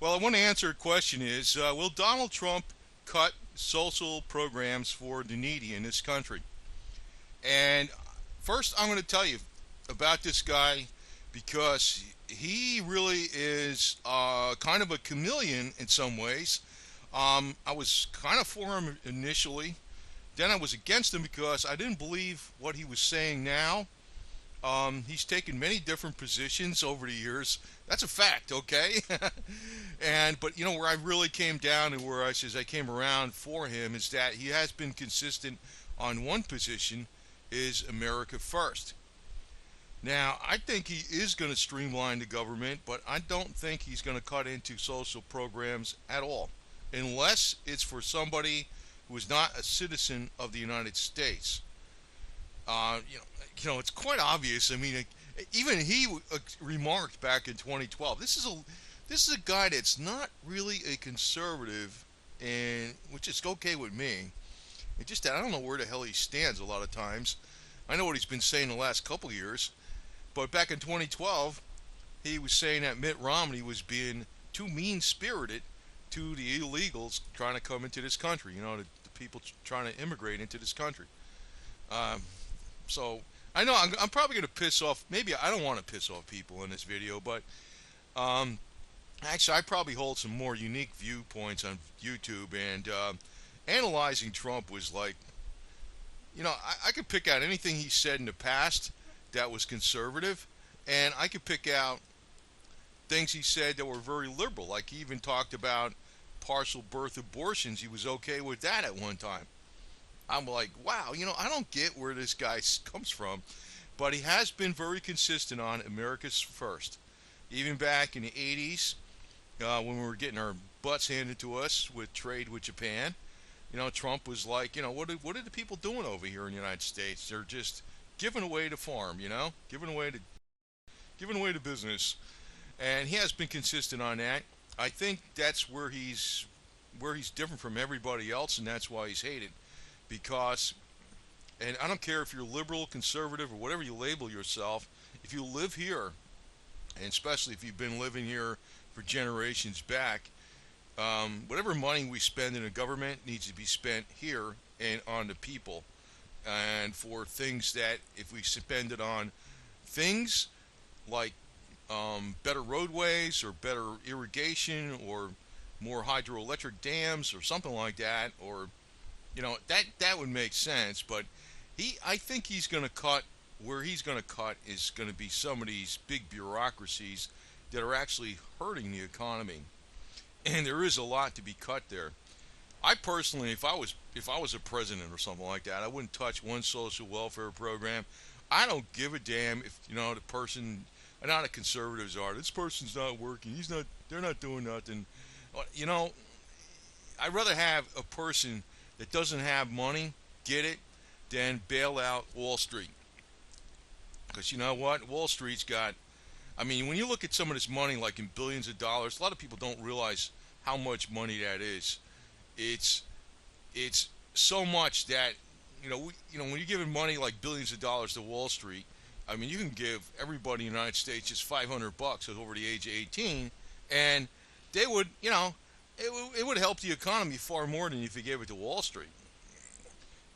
Well, I want to answer a question is, will Donald Trump cut social programs for the needy in this country? And first, I'm going to tell you about this guy because he really is kind of a chameleon in some ways. I was kind of for him initially. Then I was against him because I didn't believe what he was saying now. He's taken many different positions over the years. That's a fact, okay? But where I really came down and where I came around for him is that he has been consistent on one position, is America first. Now, I think he is going to streamline the government, but I don't think he's going to cut into social programs at all, unless it's for somebody who is not a citizen of the United States. It's quite obvious. I mean, even he remarked back in 2012. This is a guy that's not really a conservative, and which is okay with me. It's just that I don't know where the hell he stands a lot of times. I know what he's been saying the last couple of years, but back in 2012, he was saying that Mitt Romney was being too mean-spirited to the illegals trying to come into this country. The people trying to immigrate into this country. So I know I'm probably going to piss off. Maybe I don't want to piss off people in this video, but actually I probably hold some more unique viewpoints on YouTube. And analyzing Trump was like, I could pick out anything he said in the past that was conservative, and I could pick out things he said that were very liberal. Like he even talked about partial birth abortions. He was okay with that at one time. I'm like, wow, I don't get where this guy comes from, but he has been very consistent on America's first. Even back in the 80s, when we were getting our butts handed to us with trade with Japan, Trump was like, what are the people doing over here in the United States? They're just giving away the farm, giving away the business, and he has been consistent on that. I think that's where he's different from everybody else, and that's why he's hated. Because, and I don't care if you're liberal, conservative, or whatever you label yourself, if you live here, and especially if you've been living here for generations back, whatever money we spend in a government needs to be spent here and on the people. And for things that, if we spend it on things like better roadways or better irrigation or more hydroelectric dams or something like that, or that would make sense. But I think he's going to cut. Where he's going to cut is going to be some of these big bureaucracies that are actually hurting the economy, and there is a lot to be cut there. I personally, if I was a president or something like that, I wouldn't touch one social welfare program. I don't give a damn if the person. I know the conservatives are. This person's not working. He's not. They're not doing nothing. I'd rather have a person that doesn't have money get it than bail out Wall Street. Because you know what? Wall Street's got, I mean, when you look at some of this money, like in billions of dollars, a lot of people don't realize how much money that is. It's so much that, when you're giving money like billions of dollars to Wall Street, I mean, you can give everybody in the United States just $500 over the age of 18, and they would, it would help the economy far more than if you gave it to Wall Street.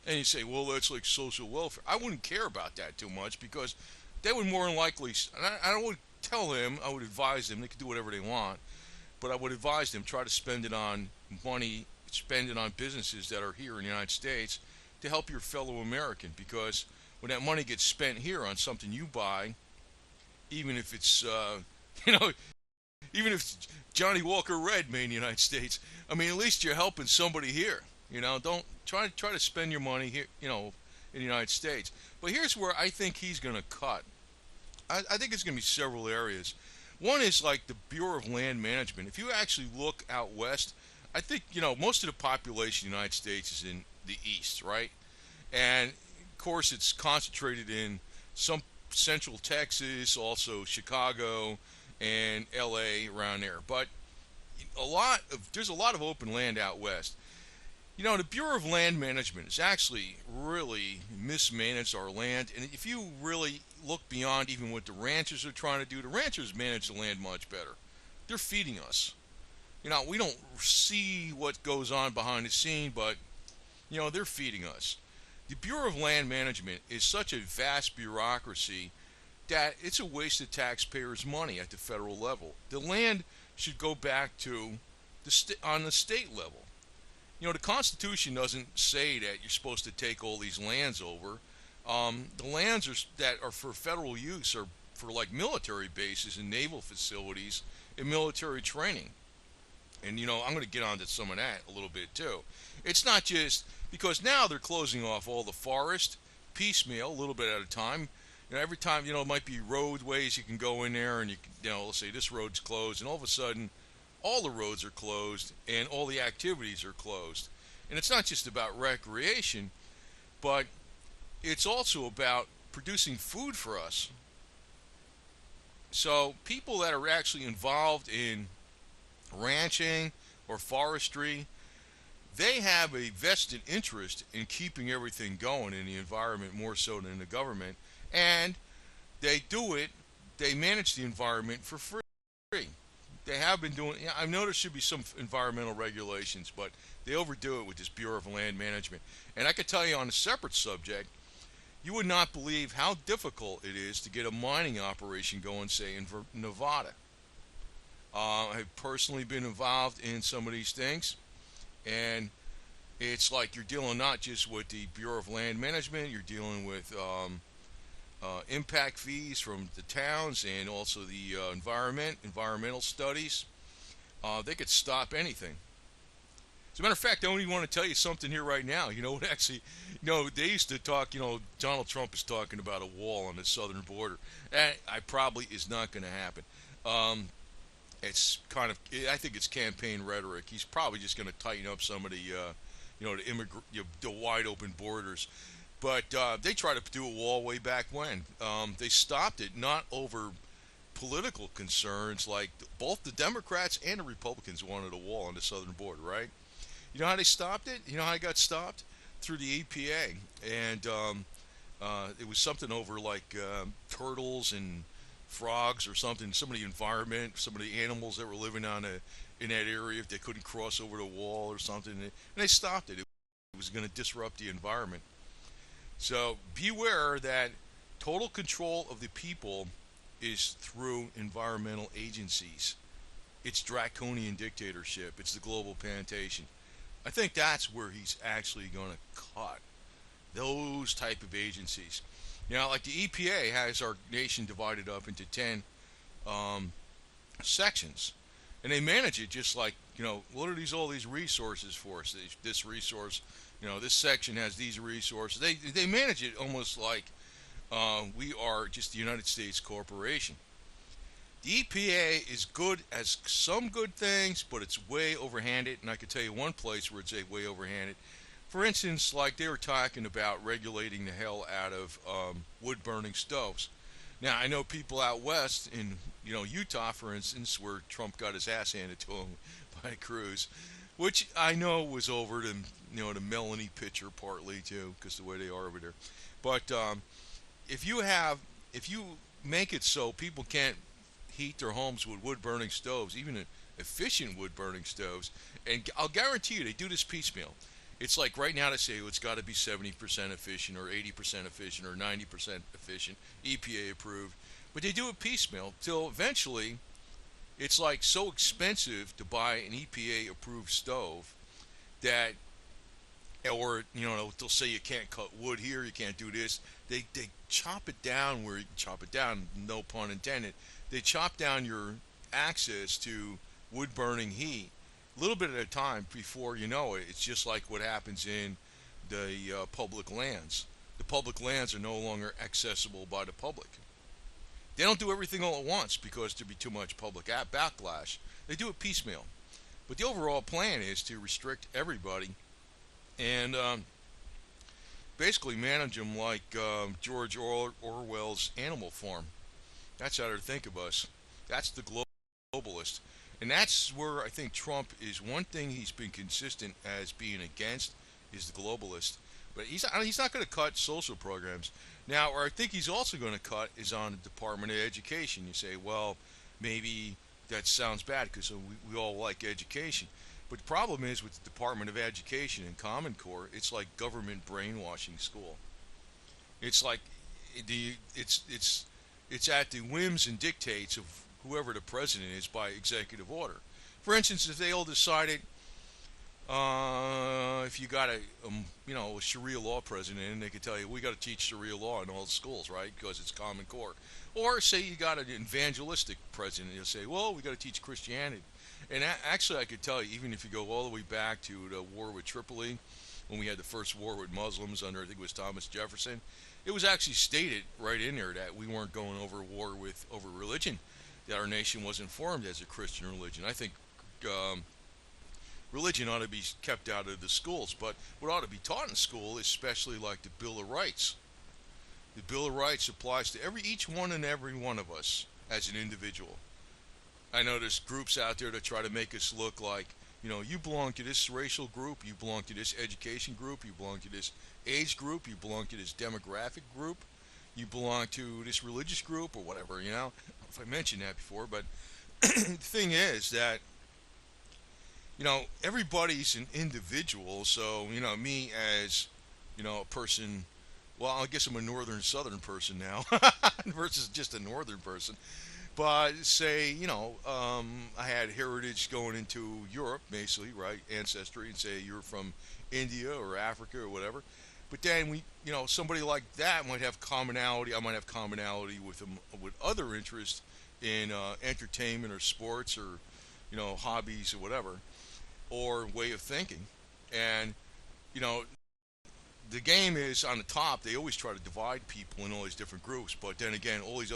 And you say, well, that's like social welfare. I wouldn't care about that too much because they would more than likely, I would tell them, I would advise them, they could do whatever they want, but I would advise them, try to spend it on money, spend it on businesses that are here in the United States to help your fellow American, because when that money gets spent here on something you buy, even if it's, even if it's Johnny Walker Red made in the United States, I mean, at least you're helping somebody here. Don't try to spend your money here, in the United States. But here's where I think he's going to cut. I think it's going to be several areas. One is like the Bureau of Land Management. If you actually look out west, I think, most of the population of the United States is in the east, right? And, of course, it's concentrated in some central Texas, also Chicago, and L.A. around there. But there's a lot of open land out west. The Bureau of Land Management has actually really mismanaged our land. And if you really look beyond even what the ranchers are trying to do, the ranchers manage the land much better. They're feeding us. We don't see what goes on behind the scene, but they're feeding us. The Bureau of Land Management is such a vast bureaucracy that it's a waste of taxpayers' money at the federal level. The land should go back to on the state level. The Constitution doesn't say that you're supposed to take all these lands over. The lands that are for federal use are for like military bases and naval facilities and military training. And I'm going to get onto some of that a little bit too. It's not just because now they're closing off all the forest piecemeal, a little bit at a time. Every time it might be roadways you can go in there, and let's say this road's closed, and all of a sudden all the roads are closed and all the activities are closed. And it's not just about recreation, but it's also about producing food for us. So people that are actually involved in ranching or forestry, they have a vested interest in keeping everything going in the environment more so than the government. And they manage the environment for free. They have been doing, I've noticed there should be some environmental regulations, but they overdo it with this Bureau of Land Management. And I could tell you on a separate subject, you would not believe how difficult it is to get a mining operation going, say, in Nevada. I've personally been involved in some of these things, and it's like you're dealing not just with the Bureau of Land Management, you're dealing with impact fees from the towns and also the environmental studies. They could stop anything. As a matter of fact, I only want to tell you something here right now. Actually, they used to talk, Donald Trump is talking about a wall on the southern border. That probably is not going to happen. It's kind of, I think it's campaign rhetoric. He's probably just going to tighten up some of the, the wide open borders. But they tried to do a wall way back when. They stopped it, not over political concerns. Like both the Democrats and the Republicans wanted a wall on the southern border, right? You know how they stopped it? You know how it got stopped? Through the EPA. And it was something over like turtles and frogs or something. Some of the environment, some of the animals that were living in that area, if they couldn't cross over the wall or something. And they stopped it. It was going to disrupt the environment. So beware that total control of the people is through environmental agencies. It's draconian dictatorship. It's the global plantation. I think that's where he's actually going to cut those type of agencies. Like the EPA has our nation divided up into 10 sections, and they manage it just like what are all these resources for us? This resource, this section has these resources. They manage it almost like we are just the United States corporation. The EPA is good as some good things, but it's way overhanded. And I could tell you one place where it's way overhanded. For instance, like they were talking about regulating the hell out of wood-burning stoves. Now, I know people out west in Utah, for instance, where Trump got his ass handed to him by Cruz, which I know was over to the Melanie picture partly too, because the way they are over there. But if you make it so people can't heat their homes with wood-burning stoves, even efficient wood-burning stoves, and I'll guarantee you they do this piecemeal. It's like right now they say it's got to be 70% efficient or 80% efficient or 90% efficient, EPA approved, but they do it piecemeal till eventually it's like so expensive to buy an EPA approved stove that, or they'll say you can't cut wood here, you can't do this. They chop it down where you can chop it down, no pun intended. They chop down your access to wood burning heat a little bit at a time. Before you know it, it's just like what happens in the public lands. The public lands are no longer accessible by the public. They don't do everything all at once because there'd be too much public backlash. They do it piecemeal. But the overall plan is to restrict everybody and basically manage them like George Orwell's Animal Farm. That's how they think of us. That's the globalist. And that's where I think Trump is. One thing he's been consistent as being against is the globalist. But he's not going to cut social programs. Now, where I think he's also going to cut is on the Department of Education. You say, well, maybe that sounds bad because we all like education. But the problem is with the Department of Education and Common Core, it's like government brainwashing school. It's like it's at the whims and dictates of whoever the president is by executive order. For instance, if they all decided, if you got a Sharia law president, and they could tell you we got to teach Sharia law in all the schools, right? Because it's Common Core. Or say you got an evangelistic president, you'll say, well, we got to teach Christianity. And actually, I could tell you, even if you go all the way back to the war with Tripoli, when we had the first war with Muslims under, I think it was Thomas Jefferson, it was actually stated right in there that we weren't going over religion, that our nation wasn't formed as a Christian religion. I think um, religion ought to be kept out of the schools, but what ought to be taught in school, especially like the Bill of Rights. The Bill of Rights applies to each one and every one of us as an individual. I know there's groups out there that try to make us look like, you belong to this racial group, you belong to this education group, you belong to this age group, you belong to this demographic group, you belong to this religious group or whatever, if I mentioned that before, but the thing is that, everybody's an individual, so, me as, a person, well, I guess I'm a northern southern person now versus just a northern person. But say, I had heritage going into Europe, basically, right? Ancestry, and say you're from India or Africa or whatever. But then somebody like that might have commonality. I might have commonality with them with other interests in entertainment or sports or, hobbies or whatever, or way of thinking. And, you know, the game is on the top. They always try to divide people in all these different groups, but then again, all these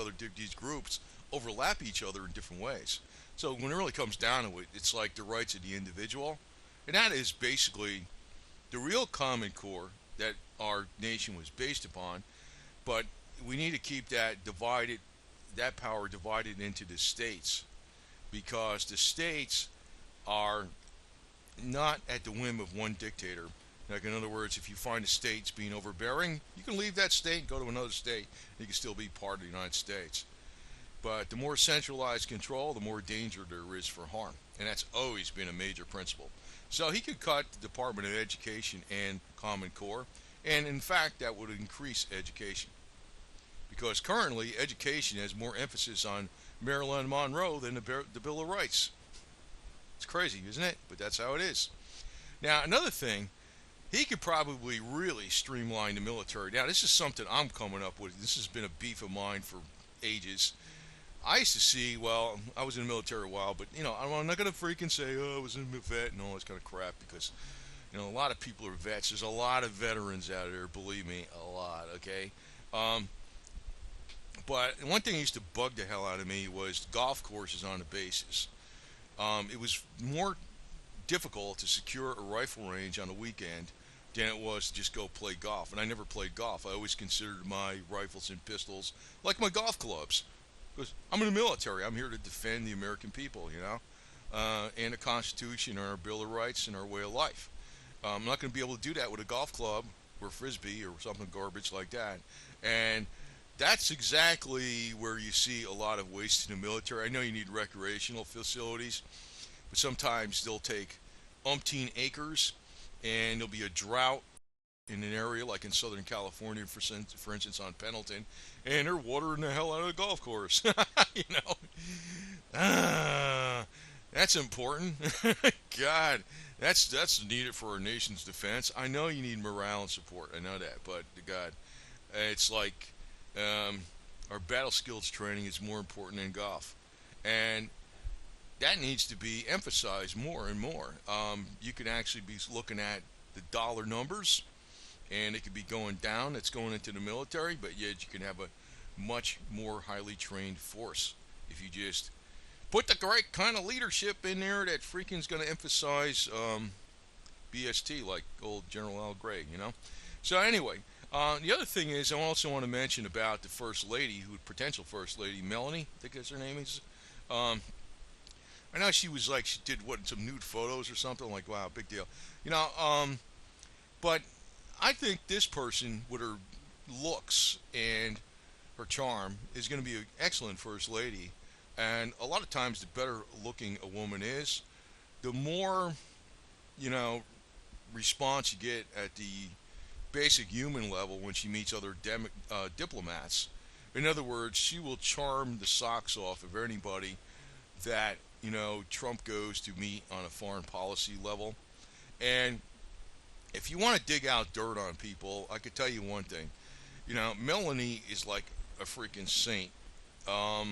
groups overlap each other in different ways. So when it really comes down to it, it's like the rights of the individual, and that is basically the real common core that our nation was based upon. But we need to keep that power divided into the states, because the states are not at the whim of one dictator. Like, in other words, if you find a state's being overbearing, you can leave that state and go to another state. You can still be part of the United States. But the more centralized control, the more danger there is for harm. And that's always been a major principle. So he could cut the Department of Education and Common Core. And in fact, that would increase education. Because currently, education has more emphasis on Marilyn Monroe than the Bill of Rights. It's crazy, isn't it? But that's how it is. Now, another thing, he could probably really streamline the military. Now, this is something I'm coming up with. This has been a beef of mine for ages. I used to see, well, I was in the military a while, but, I'm not going to freaking say, oh, I was a vet and all this kind of crap, because, a lot of people are vets. There's a lot of veterans out there, believe me, a lot, okay? But one thing that used to bug the hell out of me was golf courses on the bases. It was more difficult to secure a rifle range on a weekend than it was to just go play golf. And I never played golf. I always considered my rifles and pistols like my golf clubs. Because I'm in the military. I'm here to defend the American people, and the Constitution and our Bill of Rights and our way of life. I'm not going to be able to do that with a golf club or frisbee or something garbage like that. And that's exactly where you see a lot of waste in the military. I know you need recreational facilities, but sometimes they'll take umpteen acres and there'll be a drought in an area like in Southern California, for instance, on Pendleton, and they're watering the hell out of the golf course. you know, that's important. God, that's needed for our nation's defense. I know you need morale and support. I know that, but God, it's like our battle skills training is more important than golf, and that needs to be emphasized more and more. You can actually be looking at the dollar numbers, and it could be going down. It's going into the military, but yet you can have a much more highly trained force if you just put the right kind of leadership in there that freaking's going to emphasize BST, like old General Al Gray, So anyway, the other thing is, I also want to mention about the First Lady, potential First Lady, Melanie, I think that's her name is. I know she did some nude photos or something, like, wow, big deal. But I think this person, with her looks and her charm, is going to be an excellent First Lady. And a lot of times, the better looking a woman is, the more, you know, response you get at the basic human level when she meets other diplomats. In other words, she will charm the socks off of anybody that, Trump goes to meet on a foreign policy level. And if you want to dig out dirt on people, I could tell you one thing. Melanie is like a freaking saint. I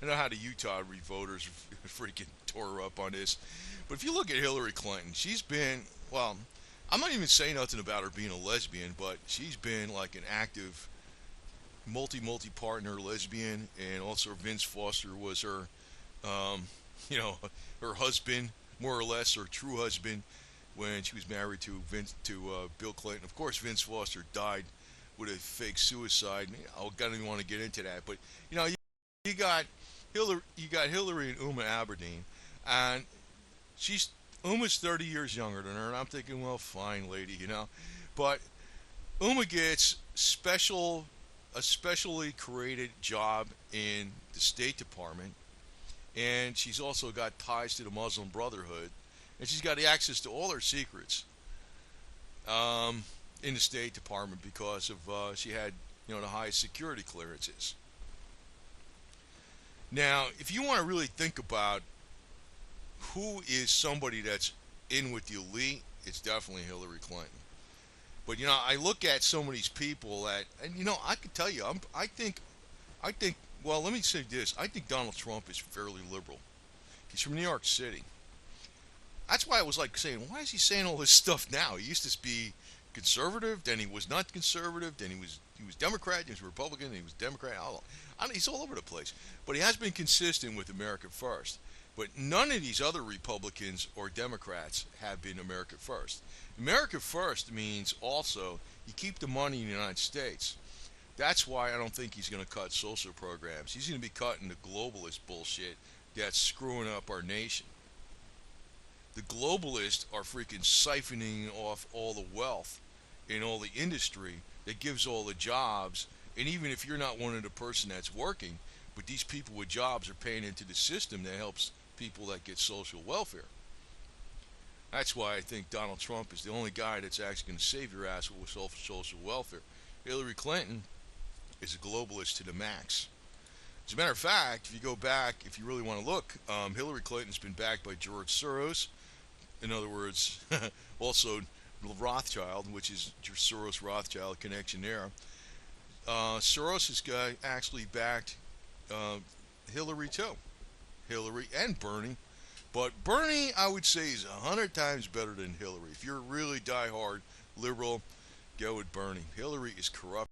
know how the Utah voters freaking tore her up on this. But if you look at Hillary Clinton, she's been, well, I'm not even saying nothing about her being a lesbian, but she's been like an active multi partner lesbian, and also Vince Foster was her, um, you know, her husband, more or less, her true husband, when she was married to Bill Clinton. Of course, Vince Foster died with a fake suicide. I don't even want to get into that, but you got Hillary and Uma Aberdeen, and she's Uma's 30 years younger than her, and I'm thinking, well, fine, lady, but Uma gets a specially created job in the State Department, and she's also got ties to the Muslim Brotherhood, and she's got access to all her secrets in the State Department because of she had the highest security clearances. Now, if you want to really think about who is somebody that's in with the elite, it's definitely Hillary Clinton. But I look at some of these people that, and I can tell you, I think. Well, let me say this: I think Donald Trump is fairly liberal. He's from New York City. That's why I was like saying, why is he saying all this stuff now? He used to be conservative, then he was not conservative, then he was Democrat, then he was Republican, then he was Democrat. He's all over the place. But he has been consistent with America First. But none of these other Republicans or Democrats have been America First. America First means also you keep the money in the United States. That's why I don't think he's going to cut social programs. He's going to be cutting the globalist bullshit that's screwing up our nation. The globalists are freaking siphoning off all the wealth in all the industry that gives all the jobs. And even if you're not one of the person that's working, but these people with jobs are paying into the system that helps people that get social welfare. That's why I think Donald Trump is the only guy that's actually going to save your ass with social welfare. Hillary Clinton is a globalist to the max. As a matter of fact, if you go back, if you really want to look, Hillary Clinton's been backed by George Soros. In other words, also Rothschild, which is your Soros-Rothschild connection there. Soros has actually backed Hillary too. Hillary and Bernie. But Bernie, I would say, is 100 times better than Hillary. If you're really diehard liberal, go with Bernie. Hillary is corrupt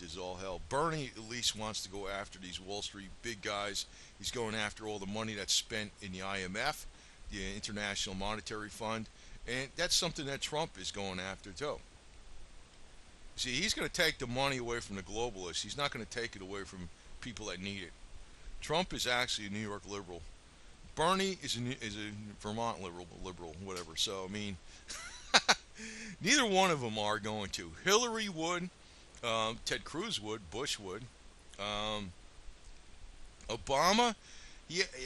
as all hell. Bernie at least wants to go after these Wall Street big guys. He's going after all the money that's spent in the IMF, the International Monetary Fund, and that's something that Trump is going after too. See, he's going to take the money away from the globalists. He's not going to take it away from people that need it. Trump is actually a New York liberal. Bernie is a Vermont liberal, whatever. So, I mean, neither one of them are going to. Hillary would, Ted Cruz would, Bush would. Obama,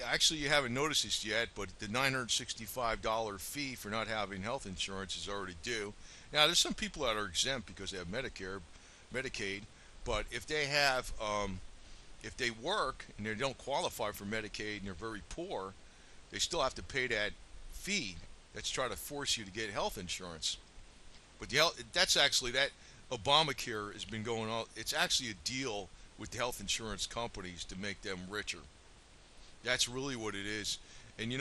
actually, you haven't noticed this yet, but the $965 fee for not having health insurance is already due. Now, there's some people that are exempt because they have Medicare, Medicaid, but if they work and they don't qualify for Medicaid and they're very poor, they still have to pay that fee. That's trying to force you to get health insurance. But that's actually that Obamacare has been going on. It's actually a deal with the health insurance companies to make them richer. That's really what it is. And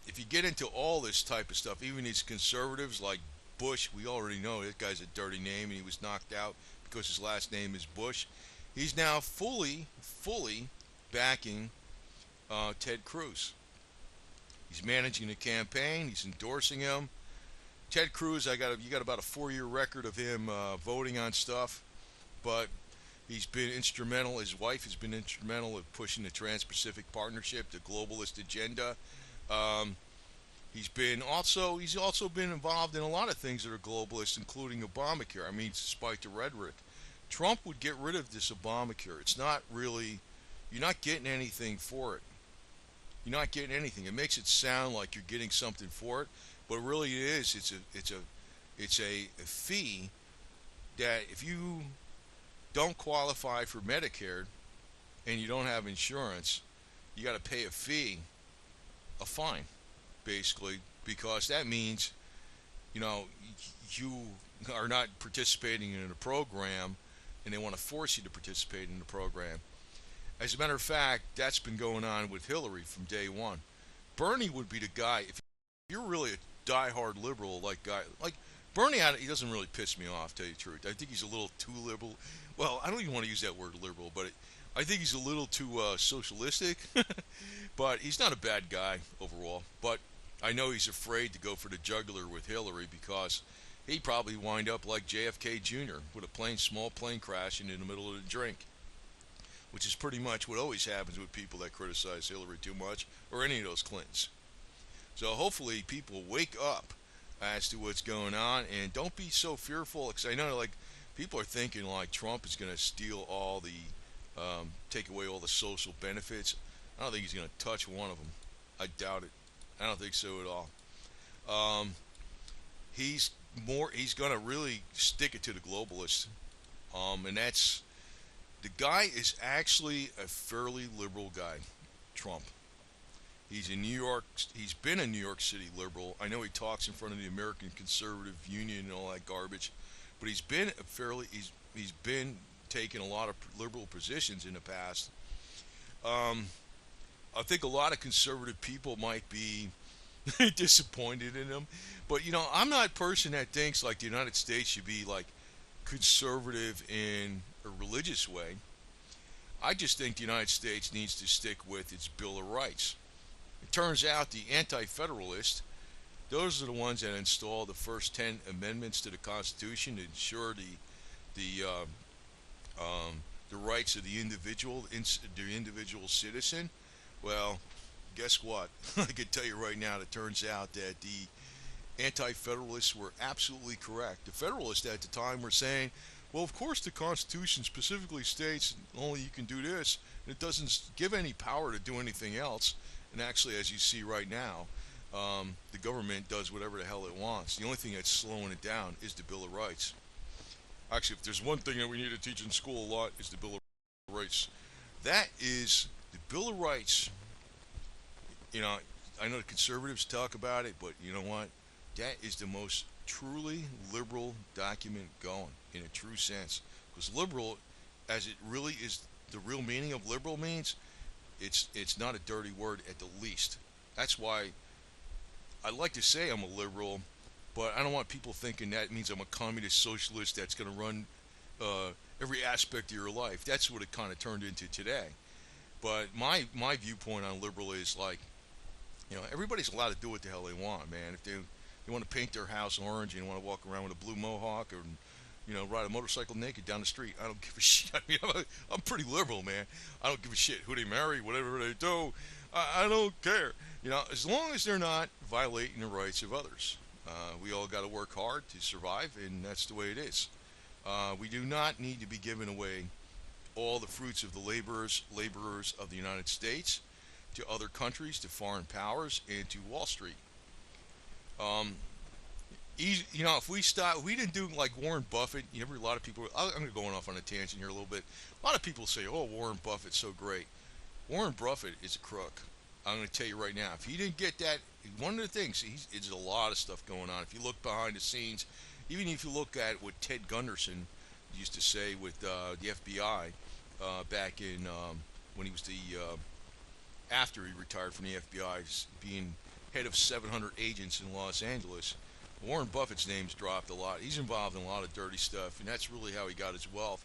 if you get into all this type of stuff, even these conservatives like Bush, we already know that guy's a dirty name, and he was knocked out because his last name is Bush. He's now fully backing Ted Cruz. He's managing the campaign. He's endorsing him. Ted Cruz, you got about a 4-year record of him voting on stuff, but he's been instrumental. His wife has been instrumental in pushing the Trans-Pacific Partnership, the globalist agenda. He's also been involved in a lot of things that are globalist, including Obamacare. I mean, despite the rhetoric, Trump would get rid of this Obamacare. It's not really, you're not getting anything for it. You're not getting anything. It makes it sound like you're getting something for it, but really it is. It's a fee that if you don't qualify for Medicare and you don't have insurance, you got to pay a fee, a fine, basically, because that means you know you are not participating in a program, and they want to force you to participate in the program. As a matter of fact, that's been going on with Hillary from day one. Bernie would be the guy if you're really a diehard liberal like Bernie. He doesn't really piss me off, to tell you the truth. I think he's a little too liberal. Well, I don't even want to use that word liberal, but I think he's a little too socialistic. But he's not a bad guy overall. But I know he's afraid to go for the jugular with Hillary because he'd probably wind up like JFK Jr. with a small plane crashing in the middle of the drink, which is pretty much what always happens with people that criticize Hillary too much or any of those Clintons. So hopefully people wake up as to what's going on and don't be so fearful, because I know like people are thinking like Trump is going to steal all the take away all the social benefits. I don't think he's going to touch one of them. I doubt it. I don't think so at all. He's going to really stick it to the globalists, and that's the guy is actually a fairly liberal guy, Trump. He's in New York. He's been a New York City liberal. I know he talks in front of the American Conservative Union and all that garbage, but he's been he's been taking a lot of liberal positions in the past. I think a lot of conservative people might be disappointed in him, but I'm not a person that thinks like the United States should be like conservative in a religious way. I just think the United States needs to stick with its Bill of Rights. It turns out the anti-federalists, those are the ones that installed the first 10 amendments to the Constitution to ensure the rights of the individual citizen. Well, guess what? I can tell you right now, it turns out that the anti-federalists were absolutely correct. The Federalists at the time were saying, well, of course the Constitution specifically states only you can do this, and it doesn't give any power to do anything else. And actually, as you see right now, the government does whatever the hell it wants. The only thing that's slowing it down is the Bill of Rights. Actually, if there's one thing that we need to teach in school a lot, is the Bill of Rights. That is the Bill of Rights. I know the conservatives talk about it, but you know what? That is the most truly liberal document going in a true sense. Because liberal, as it really is, the real meaning of liberal means, it's not a dirty word at the least. That's why I like to say I'm a liberal, but I don't want people thinking that means I'm a communist socialist that's going to run every aspect of your life. That's what it kind of turned into today. But my viewpoint on liberal is like, everybody's allowed to do what the hell they want, man. If they want to paint their house orange and want to walk around with a blue mohawk or ride a motorcycle naked down the street, I don't give a shit. I mean, I'm pretty liberal, man. I don't give a shit who they marry, whatever they do. I don't care. As long as they're not violating the rights of others. We all got to work hard to survive, and that's the way it is. We do not need to be giving away all the fruits of the laborers of the United States to other countries, to foreign powers, and to Wall Street. If we didn't do like Warren Buffett. A lot of people. I'm going to go off on a tangent here a little bit. A lot of people say, "Oh, Warren Buffett's so great." Warren Buffett is a crook. I'm going to tell you right now. If he didn't get that, one of the things, there's a lot of stuff going on. If you look behind the scenes, even if you look at what Ted Gunderson used to say with the FBI back in when he was after he retired from the FBI, being head of 700 agents in Los Angeles. Warren Buffett's name's dropped a lot. He's involved in a lot of dirty stuff, and that's really how he got his wealth.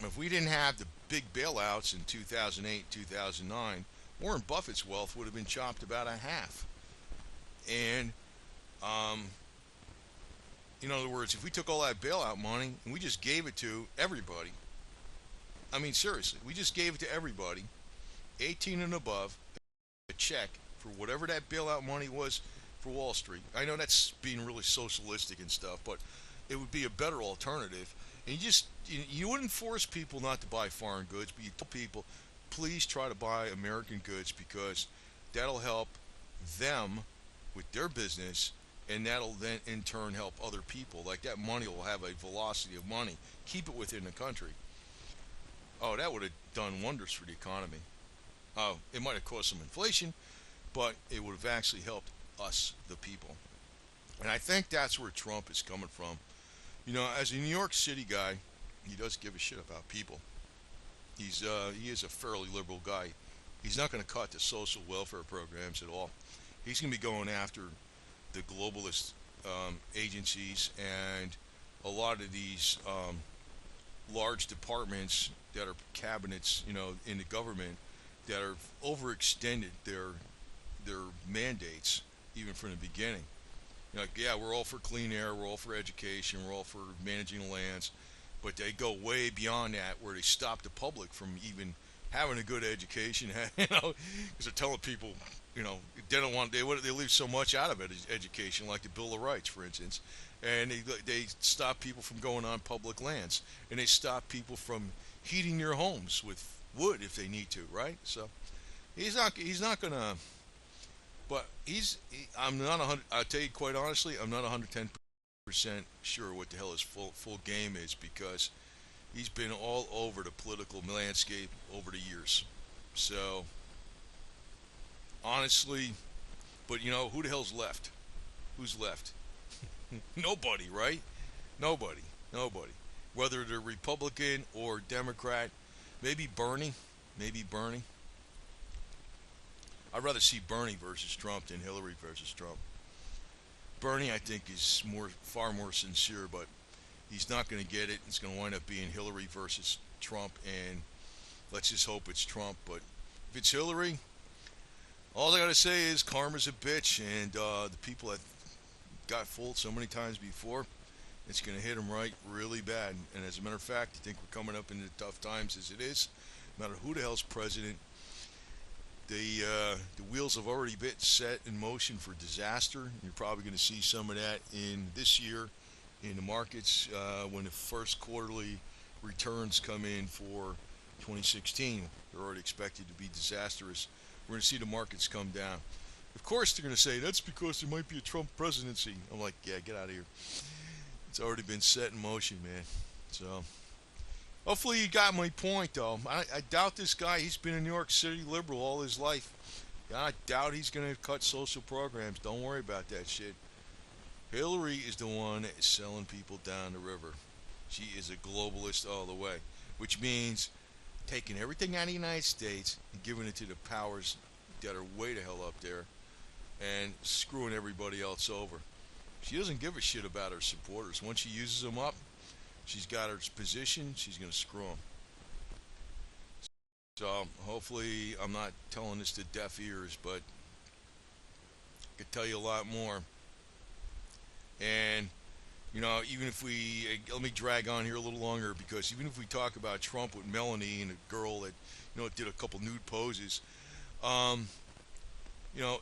If we didn't have the big bailouts in 2008, 2009, Warren Buffett's wealth would have been chopped about a half. And, in other words, if we took all that bailout money and we just gave it to everybody, I mean, seriously, we just gave it to everybody, 18 and above, a check for whatever that bailout money was for Wall Street. I know that's being really socialistic and stuff, but it would be a better alternative. And you wouldn't force people not to buy foreign goods, but you tell people, please try to buy American goods because that'll help them with their business, and that'll then in turn help other people. Like that money will have a velocity of money. Keep it within the country. Oh, that would have done wonders for the economy. Oh, it might have caused some inflation, but it would have actually helped us, the people. And I think that's where Trump is coming from. As a New York City guy, he does give a shit about people. He is a fairly liberal guy. He's not going to cut the social welfare programs at all. He's going to be going after the globalist agencies and a lot of these large departments that are cabinets, in the government that are overextended their mandates even from the beginning. Like, yeah, we're all for clean air, we're all for education, we're all for managing the lands, but they go way beyond that, where they stop the public from even having a good education, because they're telling people, they don't want, they leave so much out of it, education, like the Bill of Rights, for instance, and they stop people from going on public lands, and they stop people from heating their homes with wood if they need to, right? So he's not gonna. But I'm not 100. I'll tell you quite honestly, I'm not 110% sure what the hell his full game is, because he's been all over the political landscape over the years. So honestly, but who the hell's left? Who's left? Nobody, right? Nobody. Nobody. Whether they're Republican or Democrat, maybe Bernie. Maybe Bernie. I'd rather see Bernie versus Trump than Hillary versus Trump. Bernie, I think, is far more sincere, but he's not going to get it. It's going to wind up being Hillary versus Trump, and let's just hope it's Trump. But if it's Hillary, all I got to say is karma's a bitch, and the people that got fooled so many times before, it's going to hit them right really bad. And as a matter of fact, I think we're coming up into tough times as it is. No matter who the hell's president, the wheels have already been set in motion for disaster. You're probably going to see some of that in this year in the markets when the first quarterly returns come in for 2016. They're already expected to be disastrous. We're going to see the markets come down. Of course, they're going to say that's because there might be a Trump presidency. I'm like, yeah, get out of here. It's already been set in motion, man. So hopefully you got my point, though. I doubt this guy. He's been a New York City liberal all his life. I doubt he's going to cut social programs. Don't worry about that shit. Hillary is the one that is selling people down the river. She is a globalist all the way, which means taking everything out of the United States and giving it to the powers that are way the hell up there and screwing everybody else over. She doesn't give a shit about her supporters. Once she uses them up, she's got her position, she's going to screw them. So hopefully I'm not telling this to deaf ears, but I could tell you a lot more. And even if let me drag on here a little longer, because even if we talk about Trump with Melanie and a girl that did a couple nude poses,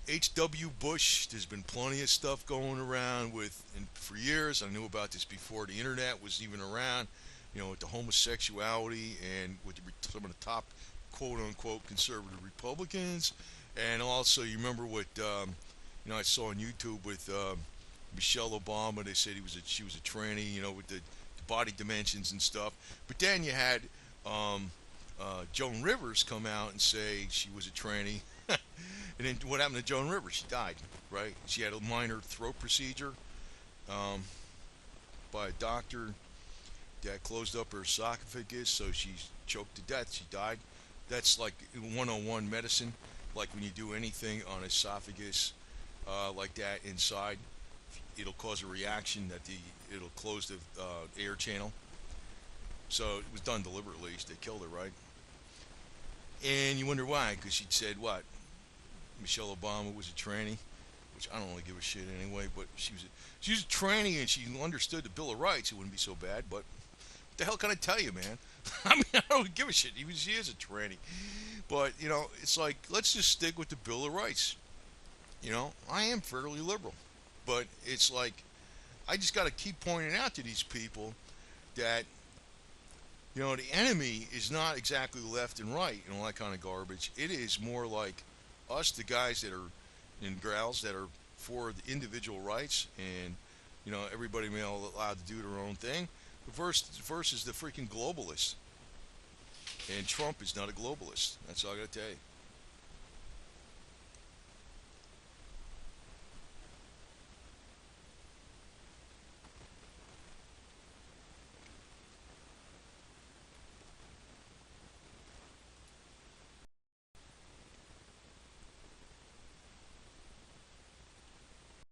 H.W. Bush, there's been plenty of stuff going around and for years. I knew about this before the internet was even around, with the homosexuality and with some of the top quote-unquote conservative Republicans. And also, you remember what, I saw on YouTube with Michelle Obama. They said she was a tranny, with the body dimensions and stuff. But then you had Joan Rivers come out and say she was a tranny. And then what happened to Joan Rivers? She died, right? She had a minor throat procedure by a doctor that closed up her esophagus, so she choked to death. She died. That's like 101 medicine. Like when you do anything on esophagus like that inside, it'll cause a reaction that it'll close the air channel. So it was done deliberately. They killed her, right? And you wonder why, because she said what? Michelle Obama was a tranny, which I don't really give a shit anyway, but she was a tranny, and she understood the Bill of Rights. It wouldn't be so bad, but what the hell can I tell you, man? I mean, I don't give a shit. Even she is a tranny. But, it's like, let's just stick with the Bill of Rights. I am fairly liberal, but it's like, I just got to keep pointing out to these people that You know, the enemy is not exactly left and right and all that kind of garbage. It is more like us, the guys that are in growls that are for the individual rights and, everybody may all allowed to do their own thing. Versus the freaking globalists. And Trump is not a globalist. That's all I got to tell you.